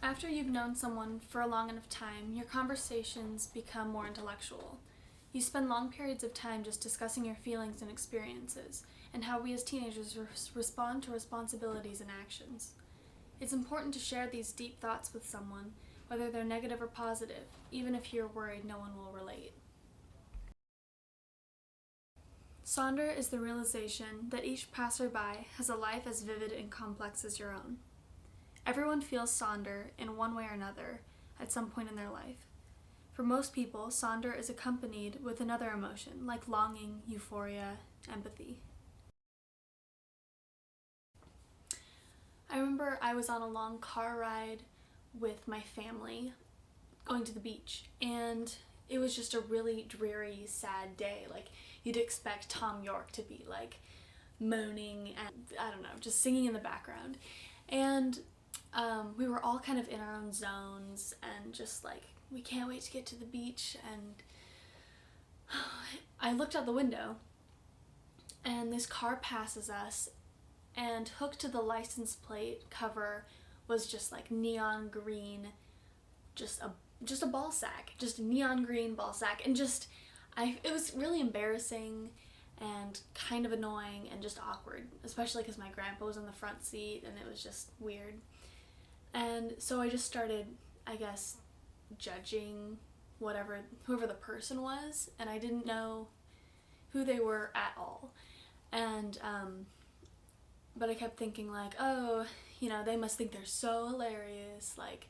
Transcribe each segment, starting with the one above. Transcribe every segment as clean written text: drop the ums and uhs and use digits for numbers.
After you've known someone for a long enough time, your conversations become more intellectual. You spend long periods of time just discussing your feelings and experiences, and how we as teenagers respond to responsibilities and actions. It's important to share these deep thoughts with someone, whether they're negative or positive, even if you're worried no one will relate. Sonder is the realization that each passerby has a life as vivid and complex as your own. Everyone feels Sonder in one way or another at some point in their life. For most people, Sonder is accompanied with another emotion, like longing, euphoria, empathy. I remember I was on a long car ride with my family going to the beach, and it was just a really dreary, sad day. Like, you'd expect Tom York to be like moaning and, I don't know, just singing in the background. And we were all kind of in our own zones and just like, we can't wait to get to the beach. And I looked out the window and this car passes us, and hooked to the license plate cover was just like neon green, just a ball sack, just a neon green ball sack. And it was really embarrassing and kind of annoying and just awkward, especially because my grandpa was in the front seat and it was just weird. And so I just started, I guess, judging whoever the person was, and I didn't know who they were at all. And but I kept thinking like, oh, they must think they're so hilarious. Like,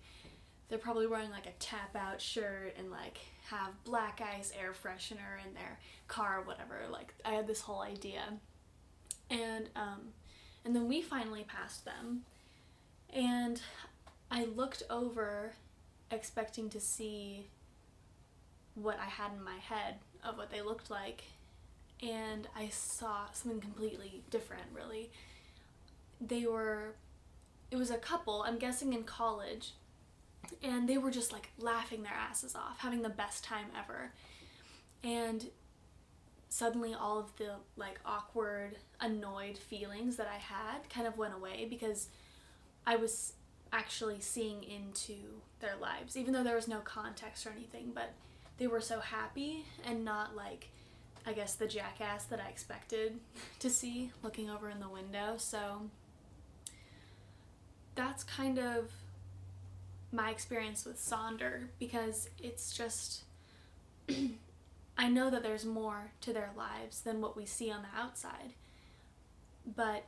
they're probably wearing like a tap out shirt and like have black ice air freshener in their car or whatever. Like, I had this whole idea. And then we finally passed them, and I looked over expecting to see what I had in my head of what they looked like, and I saw something completely different, really. It was a couple, I'm guessing in college, and they were just like laughing their asses off, having the best time ever. And suddenly all of the like awkward, annoyed feelings that I had kind of went away, because I was actually seeing into their lives, even though there was no context or anything. But they were so happy and not like, I guess, the jackass that I expected to see looking over in the window. So that's kind of my experience with Sonder, because it's just I know that there's more to their lives than what we see on the outside. But,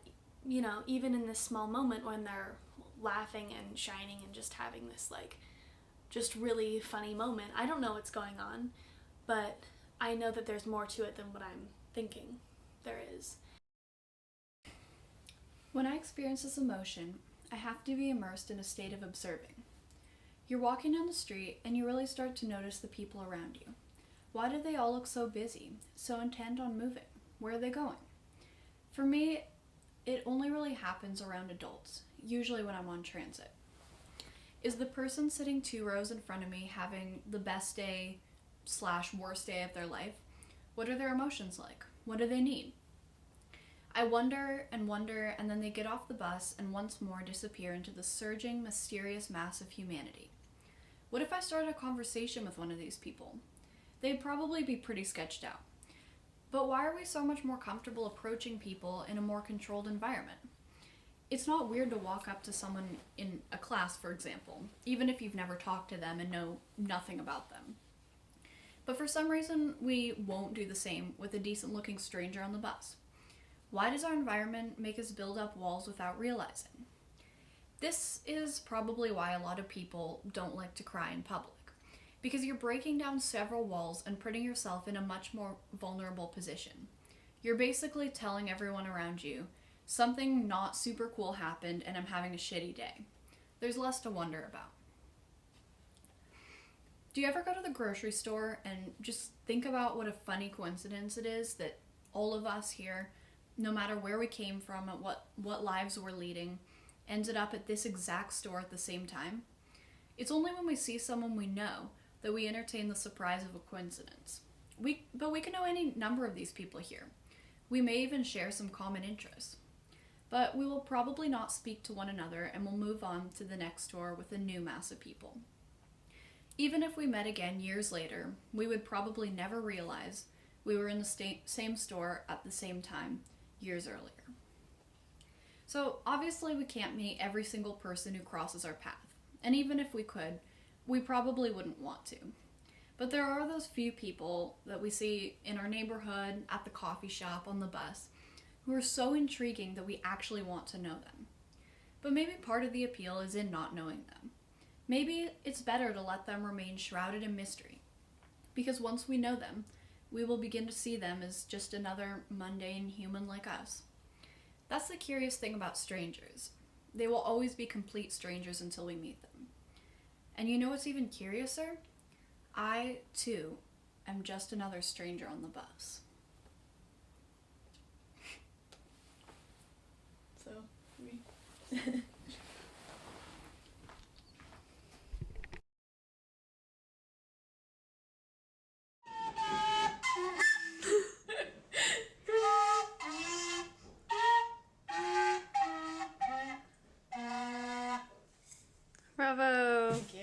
even in this small moment when they're laughing and shining and just having this like just really funny moment, I don't know what's going on, but I know that there's more to it than what I'm thinking there is. When I experience this emotion, I have to be immersed in a state of observing. You're walking down the street and you really start to notice the people around you. Why do they all look so busy, so intent on moving? Where are they going? For me, it only really happens around adults, usually when I'm on transit. Is the person sitting 2 rows in front of me having the best day / worst day of their life? What are their emotions like? What do they need? I wonder, and then they get off the bus and once more disappear into the surging, mysterious mass of humanity. What if I started a conversation with one of these people? They'd probably be pretty sketched out. But why are we so much more comfortable approaching people in a more controlled environment? It's not weird to walk up to someone in a class, for example, even if you've never talked to them and know nothing about them. But for some reason, we won't do the same with a decent-looking stranger on the bus. Why does our environment make us build up walls without realizing? This is probably why a lot of people don't like to cry in public, because you're breaking down several walls and putting yourself in a much more vulnerable position. You're basically telling everyone around you, something not super cool happened and I'm having a shitty day. There's less to wonder about. Do you ever go to the grocery store and just think about what a funny coincidence it is that all of us here, no matter where we came from and what lives we're leading, ended up at this exact store at the same time? It's only when we see someone we know that we entertain the surprise of a coincidence. But we can know any number of these people here. We may even share some common interests. but we will probably not speak to one another and will move on to the next store with a new mass of people. Even if we met again years later, we would probably never realize we were in the same store at the same time years earlier. So obviously we can't meet every single person who crosses our path, and even if we could, we probably wouldn't want to. But there are those few people that we see in our neighborhood, at the coffee shop, on the bus, who are so intriguing that we actually want to know them. But maybe part of the appeal is in not knowing them. Maybe it's better to let them remain shrouded in mystery, because once we know them, we will begin to see them as just another mundane human like us. That's the curious thing about strangers. They will always be complete strangers until we meet them. And you know what's even curiouser? I, too, am just another stranger on the bus. So, Bravo! Thank